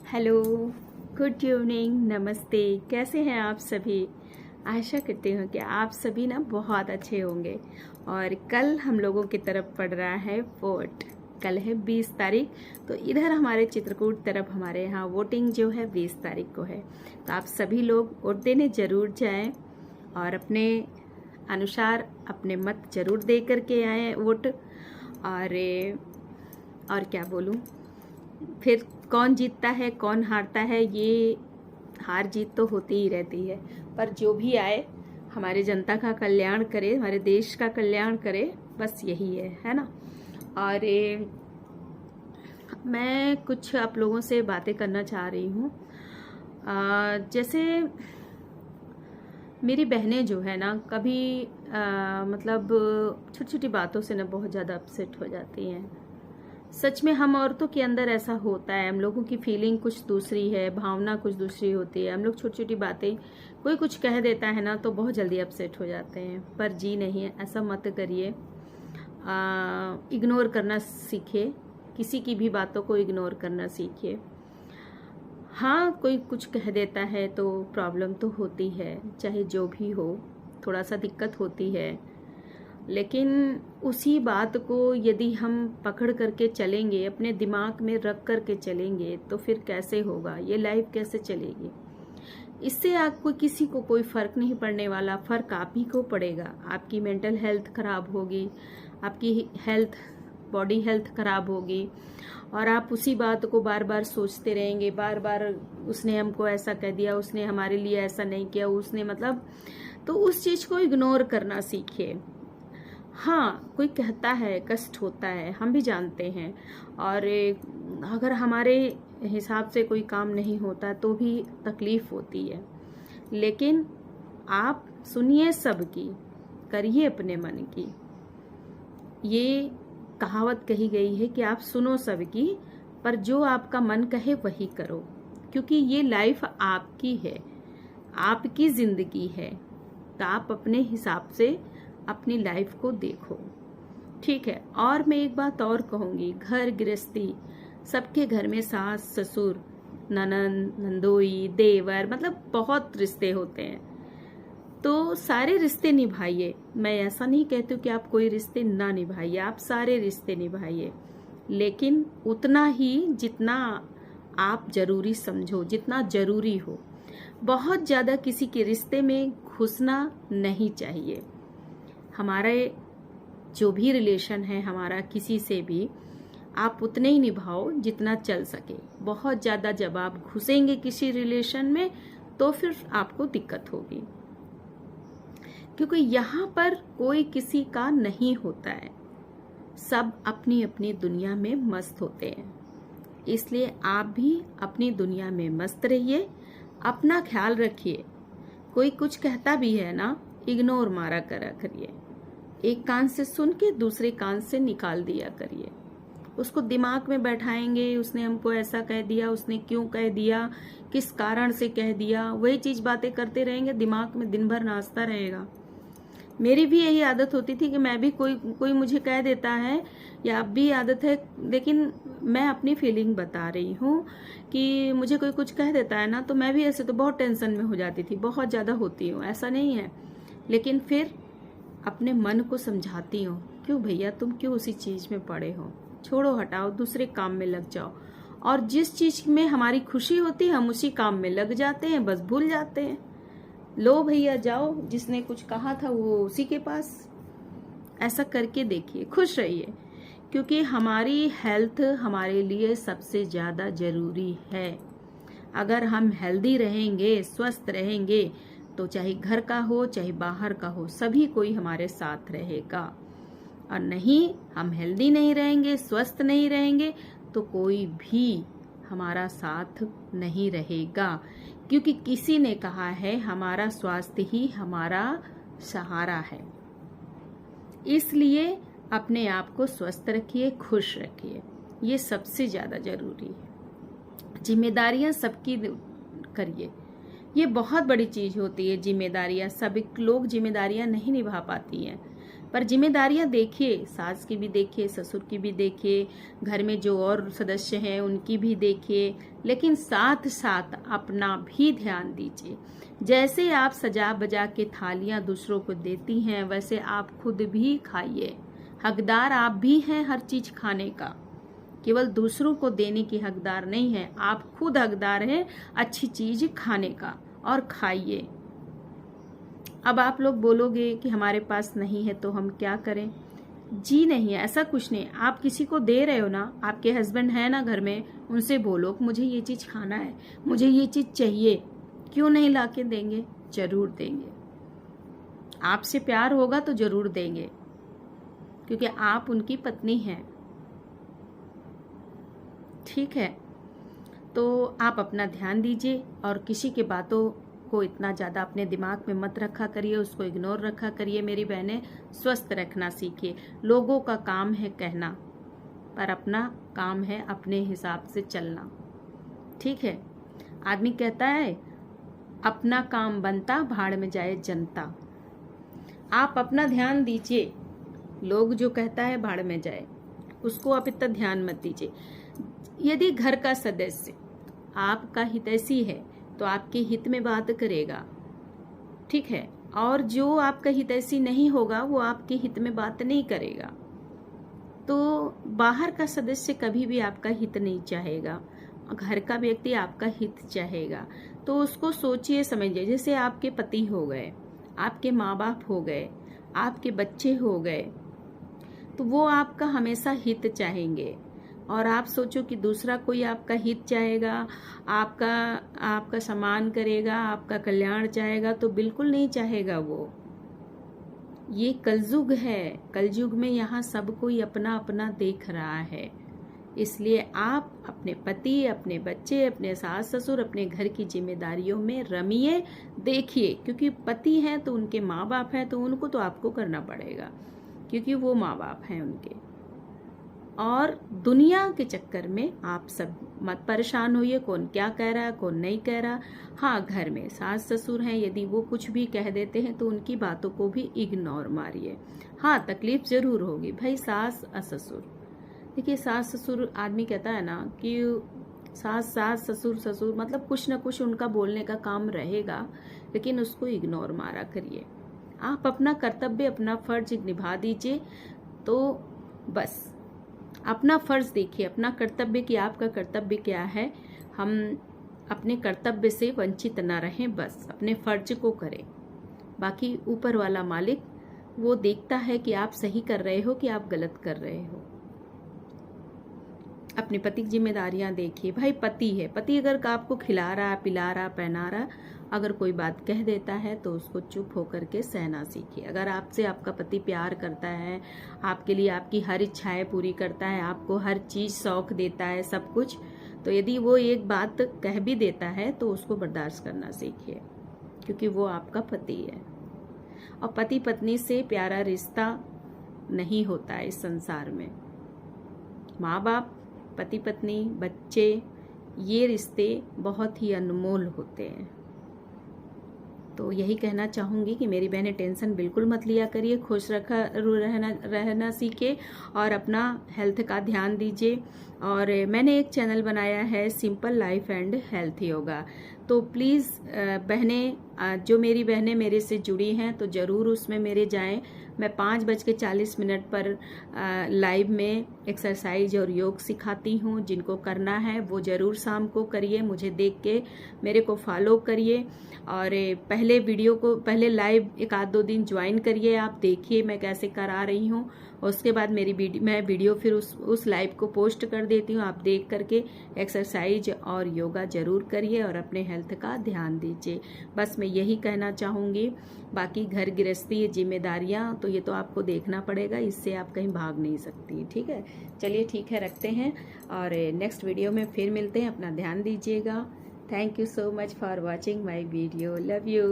Hello, good evening, नमस्ते। कैसे हैं आप सभी? आशा करती हूँ कि आप सभी ना बहुत अच्छे होंगे। और कल हम लोगों की तरफ पड़ रहा है वोट। कल है 20 तारीख। तो इधर हमारे चित्रकूट तरफ हमारे यहाँ वोटिंग जो है 20 तारीख को है। तो आप सभी लोग वोट देने ज़रूर जाएं और अपने अनुसार अपने मत ज़रूर दे करके आएँ वोट। और क्या बोलूँ, फिर कौन जीतता है कौन हारता है, ये हार जीत तो होती ही रहती है, पर जो भी आए हमारे जनता का कल्याण करे, हमारे देश का कल्याण करे, बस यही है ना। और मैं कुछ आप लोगों से बातें करना चाह रही हूँ। जैसे मेरी बहनें जो है ना, कभी मतलब छोटी छोटी बातों से ना बहुत ज़्यादा अपसेट हो जाती हैं। सच में हम औरतों के अंदर ऐसा होता है, हम लोगों की फीलिंग कुछ दूसरी है, भावना कुछ दूसरी होती है। हम लोग छोटी छोटी बातें, कोई कुछ कह देता है ना तो बहुत जल्दी अपसेट हो जाते हैं। पर जी नहीं, ऐसा मत करिए। इग्नोर करना सीखिए, किसी की भी बातों को इग्नोर करना सीखिए। हाँ, कोई कुछ कह देता है तो प्रॉब्लम तो होती है, चाहे जो भी हो, थोड़ा सा दिक्कत होती है। लेकिन उसी बात को यदि हम पकड़ करके चलेंगे, अपने दिमाग में रख करके चलेंगे, तो फिर कैसे होगा, ये लाइफ कैसे चलेगी? इससे आपको किसी को कोई फर्क नहीं पड़ने वाला। फर्क आप ही को पड़ेगा। आपकी मेंटल हेल्थ खराब होगी, आपकी हेल्थ, बॉडी हेल्थ खराब होगी, और आप उसी बात को बार बार सोचते रहेंगे। बार बार उसने हमको ऐसा कह दिया, उसने हमारे लिए ऐसा नहीं किया, उसने मतलब, तो उस चीज को इग्नोर करना सीखिए। हाँ, कोई कहता है, कष्ट होता है, हम भी जानते हैं। और अगर हमारे हिसाब से कोई काम नहीं होता तो भी तकलीफ होती है। लेकिन आप सुनिए सबकी, करिए अपने मन की। ये कहावत कही गई है कि आप सुनो सबकी, पर जो आपका मन कहे वही करो। क्योंकि ये लाइफ आपकी है, आपकी जिंदगी है। तो आप अपने हिसाब से अपनी लाइफ को देखो, ठीक है। और मैं एक बात और कहूंगी, घर गृहस्थी, सबके घर में सास ससुर, ननंद नंदोई, देवर, मतलब बहुत रिश्ते होते हैं। तो सारे रिश्ते निभाइए। मैं ऐसा नहीं कहती हूँ कि आप कोई रिश्ते ना निभाइए, आप सारे रिश्ते निभाइए, लेकिन उतना ही जितना आप जरूरी समझो, जितना जरूरी हो। बहुत ज्यादा किसी के रिश्ते में घुसना नहीं चाहिए। हमारे जो भी रिलेशन है हमारा किसी से भी, आप उतने ही निभाओ जितना चल सके। बहुत ज़्यादा जब आप घुसेंगे किसी रिलेशन में तो फिर आपको दिक्कत होगी, क्योंकि यहाँ पर कोई किसी का नहीं होता है। सब अपनी अपनी दुनिया में मस्त होते हैं। इसलिए आप भी अपनी दुनिया में मस्त रहिए, अपना ख्याल रखिए। कोई कुछ कहता भी है ना, इग्नोर मारा करा करिए। एक कान से सुन के दूसरे कान से निकाल दिया करिए। उसको दिमाग में बैठाएंगे, उसने हमको ऐसा कह दिया, उसने क्यों कह दिया, किस कारण से कह दिया, वही चीज बातें करते रहेंगे, दिमाग में दिन भर नाचता रहेगा। मेरी भी यही आदत होती थी कि मैं भी कोई मुझे कह देता है, या अब भी आदत है, लेकिन मैं अपनी फीलिंग बता रही हूँ कि मुझे कोई कुछ कह देता है ना, तो मैं भी ऐसे तो बहुत टेंशन में हो जाती थी, बहुत ज्यादा होती हूँ, ऐसा नहीं है। लेकिन फिर अपने मन को समझाती हूँ, क्यों भैया तुम क्यों उसी चीज में पड़े हो, छोड़ो, हटाओ, दूसरे काम में लग जाओ। और जिस चीज में हमारी खुशी होती है हम उसी काम में लग जाते हैं, बस भूल जाते हैं। लो भैया जाओ, जिसने कुछ कहा था वो उसी के पास। ऐसा करके देखिए, खुश रहिए, क्योंकि हमारी हेल्थ हमारे लिए सबसे ज्यादा जरूरी है। अगर हम हेल्दी रहेंगे, स्वस्थ रहेंगे, तो चाहे घर का हो चाहे बाहर का हो, सभी कोई हमारे साथ रहेगा। और नहीं, हम हेल्दी नहीं रहेंगे, स्वस्थ नहीं रहेंगे, तो कोई भी हमारा साथ नहीं रहेगा। क्योंकि किसी ने कहा है, हमारा स्वास्थ्य ही हमारा सहारा है। इसलिए अपने आप को स्वस्थ रखिए, खुश रखिए, ये सबसे ज्यादा जरूरी है। जिम्मेदारियां सबकी करिए, ये बहुत बड़ी चीज होती है। जिम्मेदारियां, सभी लोग जिम्मेदारियां नहीं निभा पाती हैं, पर जिम्मेदारियां देखिए, सास की भी देखिए, ससुर की भी देखिए, घर में जो और सदस्य हैं उनकी भी देखिए, लेकिन साथ साथ अपना भी ध्यान दीजिए। जैसे आप सजा बजा के थालियां दूसरों को देती हैं, वैसे आप खुद भी खाइए। हकदार आप भी हैं हर चीज खाने का, केवल दूसरों को देने की हकदार नहीं है, आप खुद हकदार हैं अच्छी चीज खाने का, और खाइए। अब आप लोग बोलोगे कि हमारे पास नहीं है तो हम क्या करें? जी नहीं, ऐसा कुछ नहीं। आप किसी को दे रहे हो ना, आपके हस्बैंड है ना घर में, उनसे बोलो कि मुझे ये चीज खाना है, मुझे ये चीज चाहिए, क्यों नहीं लाके देंगे? जरूर देंगे। आपसे प्यार होगा तो जरूर देंगे, क्योंकि आप उनकी पत्नी हैं। ठीक है, तो आप अपना ध्यान दीजिए और किसी की बातों को इतना ज़्यादा अपने दिमाग में मत रखा करिए, उसको इग्नोर रखा करिए। मेरी बहनें, स्वस्थ रखना सीखिए। लोगों का काम है कहना, पर अपना काम है अपने हिसाब से चलना। ठीक है, आदमी कहता है अपना काम बनता, भाड़ में जाए जनता। आप अपना ध्यान दीजिए, लोग जो कहता है भाड़ में जाए, उसको आप इतना ध्यान मत दीजिए। यदि घर का सदस्य आपका हितैषी है तो आपके हित में बात करेगा, ठीक है, और जो आपका हितैषी नहीं होगा वो आपके हित में बात नहीं करेगा। तो बाहर का सदस्य कभी भी आपका हित नहीं चाहेगा, घर का व्यक्ति आपका हित चाहेगा। तो उसको सोचिए समझिए। जैसे आपके पति हो गए, आपके माँ बाप हो गए, आपके बच्चे हो गए, तो वो आपका हमेशा हित चाहेंगे। और आप सोचो कि दूसरा कोई आपका हित चाहेगा, आपका सम्मान करेगा, आपका कल्याण चाहेगा, तो बिल्कुल नहीं चाहेगा वो। ये कलयुग है, कलयुग में यहाँ सब कोई अपना अपना देख रहा है। इसलिए आप अपने पति, अपने बच्चे, अपने सास ससुर, अपने घर की जिम्मेदारियों में रमिए, देखिए, क्योंकि पति हैं तो उनके माँ बाप हैं, तो उनको तो आपको करना पड़ेगा, क्योंकि वो माँ बाप हैं उनके। और दुनिया के चक्कर में आप सब मत परेशान होइए, कौन क्या कह रहा है, कौन नहीं कह रहा। हाँ, घर में सास ससुर हैं, यदि वो कुछ भी कह देते हैं तो उनकी बातों को भी इग्नोर मारिए। हाँ, तकलीफ जरूर होगी भाई, सास और ससुर। देखिए, सास ससुर, आदमी कहता है ना कि सास सास, ससुर ससुर, मतलब कुछ ना कुछ उनका बोलने का काम रहेगा, लेकिन उसको इग्नोर मारा करिए। आप अपना कर्तव्य, अपना फर्ज निभा दीजिए। तो बस अपना फर्ज देखिए, अपना कर्तव्य कि आपका कर्तव्य क्या है। हम अपने कर्तव्य से वंचित न रहें, बस अपने फर्ज को करें। बाकी ऊपर वाला मालिक वो देखता है कि आप सही कर रहे हो कि आप गलत कर रहे हो। अपने पति की जिम्मेदारियां देखिए। भाई पति है, पति अगर आपको खिला रहा, पिला रहा, पहना रहा, अगर कोई बात कह देता है तो उसको चुप होकर के सहना सीखिए। अगर आपसे आपका पति प्यार करता है, आपके लिए आपकी हर इच्छाएं पूरी करता है, आपको हर चीज शौक देता है, सब कुछ, तो यदि वो एक बात कह भी देता है तो उसको बर्दाश्त करना सीखिए, क्योंकि वो आपका पति है। और पति पत्नी से प्यारा रिश्ता नहीं होता है इस संसार में। माँ बाप, पति पत्नी, बच्चे, ये रिश्ते बहुत ही अनमोल होते हैं। तो यही कहना चाहूँगी कि मेरी बहनें टेंशन बिल्कुल मत लिया करिए, खुश रहना सीखे और अपना हेल्थ का ध्यान दीजिए। और मैंने एक चैनल बनाया है, simple life and health yoga. तो प्लीज़ बहनें, जो मेरी बहनें मेरे से जुड़ी हैं तो ज़रूर उसमें मेरे जाएं। मैं 5:40 पर लाइव में एक्सरसाइज और योग सिखाती हूँ। जिनको करना है वो ज़रूर शाम को करिए, मुझे देख के मेरे को फॉलो करिए। और पहले लाइव 1-2 दिन ज्वाइन करिए, आप देखिए मैं कैसे करा रही हूँ। उसके बाद मैं वीडियो फिर उस लाइव को पोस्ट कर देती हूँ। आप देख करके एक्सरसाइज और योगा जरूर करिए और अपने हेल्थ का ध्यान दीजिए। बस मैं यही कहना चाहूँगी। बाकी घर गृहस्थी जिम्मेदारियाँ तो ये तो आपको देखना पड़ेगा, इससे आप कहीं भाग नहीं सकती। ठीक है, चलिए ठीक है, रखते हैं और नेक्स्ट वीडियो में फिर मिलते हैं। अपना ध्यान दीजिएगा। Thank you so much for watching my video. Love you.